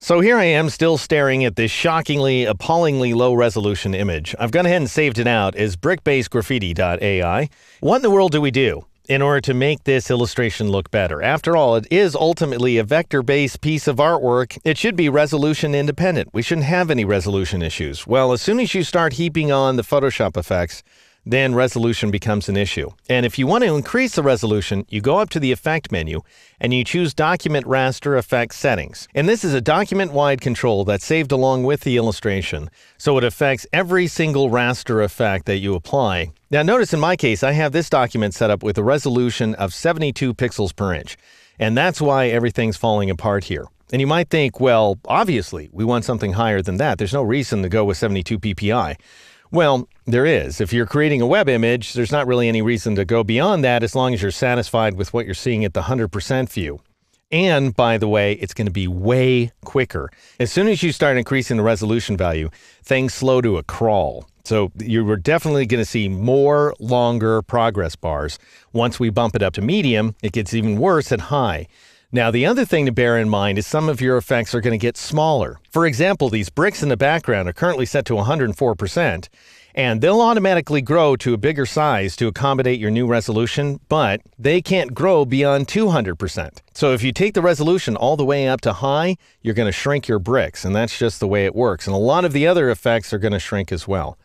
So here I am still staring at this shockingly, appallingly low-resolution image. I've gone ahead and saved it out as brickbasegraffiti.ai. What in the world do we do in order to make this illustration look better? After all, it is ultimately a vector-based piece of artwork. It should be resolution independent. We shouldn't have any resolution issues. Well, as soon as you start heaping on the Photoshop effects, then resolution becomes an issue. And if you want to increase the resolution, you go up to the Effect menu and you choose Document Raster Effects Settings. And this is a document-wide control that's saved along with the illustration, so it affects every single raster effect that you apply. Now notice in my case, I have this document set up with a resolution of 72 pixels per inch. And that's why everything's falling apart here. And you might think, well, obviously, we want something higher than that. There's no reason to go with 72 ppi. Well, there is. If you're creating a web image, there's not really any reason to go beyond that as long as you're satisfied with what you're seeing at the 100% view. And, by the way, it's going to be way quicker. As soon as you start increasing the resolution value, things slow to a crawl. So you're definitely going to see more longer progress bars. Once we bump it up to medium, it gets even worse at high. Now, the other thing to bear in mind is some of your effects are going to get smaller. For example, these bricks in the background are currently set to 104%, and they'll automatically grow to a bigger size to accommodate your new resolution, but they can't grow beyond 200%. So if you take the resolution all the way up to high, you're going to shrink your bricks, and that's just the way it works. And a lot of the other effects are going to shrink as well.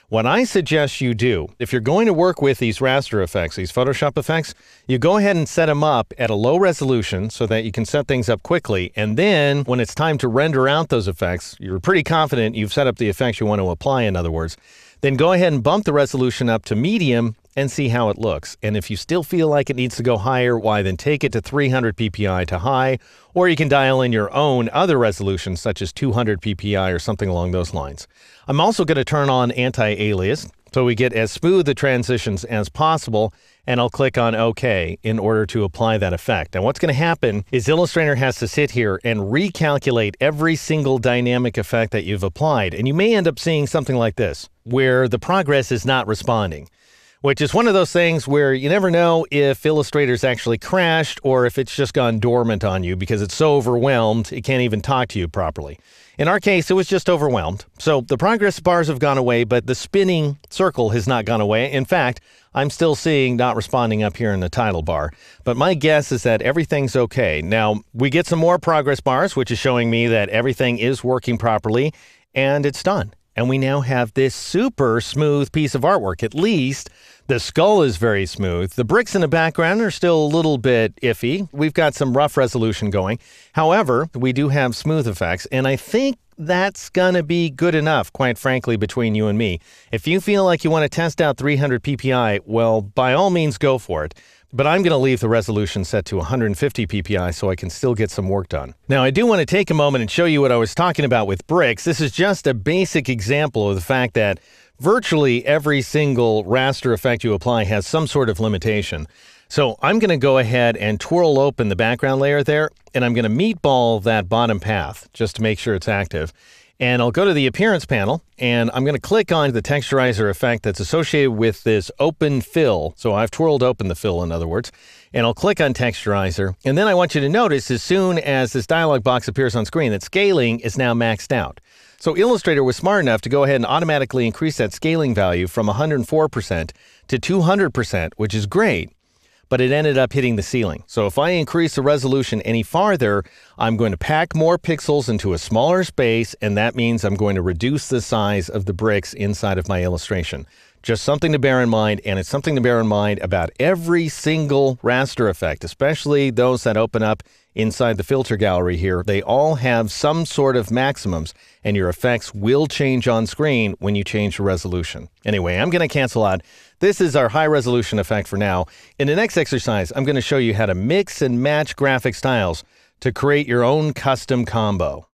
What I suggest you do, if you're going to work with these raster effects, these Photoshop effects, you go ahead and set them up at a low resolution so that you can set things up quickly. And then when it's time to render out those effects, you're pretty confident you've set up the effects you want to apply, in other words, then go ahead and bump the resolution up to medium and see how it looks. And if you still feel like it needs to go higher, why then take it to 300 ppi to high, or you can dial in your own other resolutions such as 200 ppi or something along those lines. I'm also going to turn on anti-alias so we get as smooth the transitions as possible, and I'll click on OK in order to apply that effect. Now what's going to happen is Illustrator has to sit here and recalculate every single dynamic effect that you've applied, and you may end up seeing something like this, where the progress is not responding. Which is one of those things where you never know if Illustrator's actually crashed or if it's just gone dormant on you because it's so overwhelmed it can't even talk to you properly. In our case, it was just overwhelmed. So the progress bars have gone away, but the spinning circle has not gone away. In fact, I'm still seeing not responding up here in the title bar. But my guess is that everything's okay. Now, we get some more progress bars, which is showing me that everything is working properly, and it's done. And we now have this super smooth piece of artwork. At least the skull is very smooth. The bricks in the background are still a little bit iffy. We've got some rough resolution going. However, we do have smooth effects, and I think that's gonna be good enough, quite frankly, between you and me. If you feel like you want to test out 300 ppi, well, by all means, go for it. But I'm going to leave the resolution set to 150 ppi so I can still get some work done. Now, I do want to take a moment and show you what I was talking about with bricks. This is just a basic example of the fact that virtually every single raster effect you apply has some sort of limitation. So I'm going to go ahead and twirl open the background layer there, and I'm going to meatball that bottom path just to make sure it's active. And I'll go to the Appearance panel, and I'm going to click on the texturizer effect that's associated with this open fill. So I've twirled open the fill, in other words, and I'll click on texturizer. And then I want you to notice as soon as this dialog box appears on screen that scaling is now maxed out. So Illustrator was smart enough to go ahead and automatically increase that scaling value from 104% to 200%, which is great. But it ended up hitting the ceiling. So if I increase the resolution any farther, I'm going to pack more pixels into a smaller space, and that means I'm going to reduce the size of the bricks inside of my illustration. Just something to bear in mind, and it's something to bear in mind about every single raster effect, especially those that open up inside the filter gallery here. They all have some sort of maximums, and your effects will change on screen when you change the resolution. Anyway, I'm going to cancel out. This is our high resolution effect for now. In the next exercise, I'm going to show you how to mix and match graphic styles to create your own custom combo.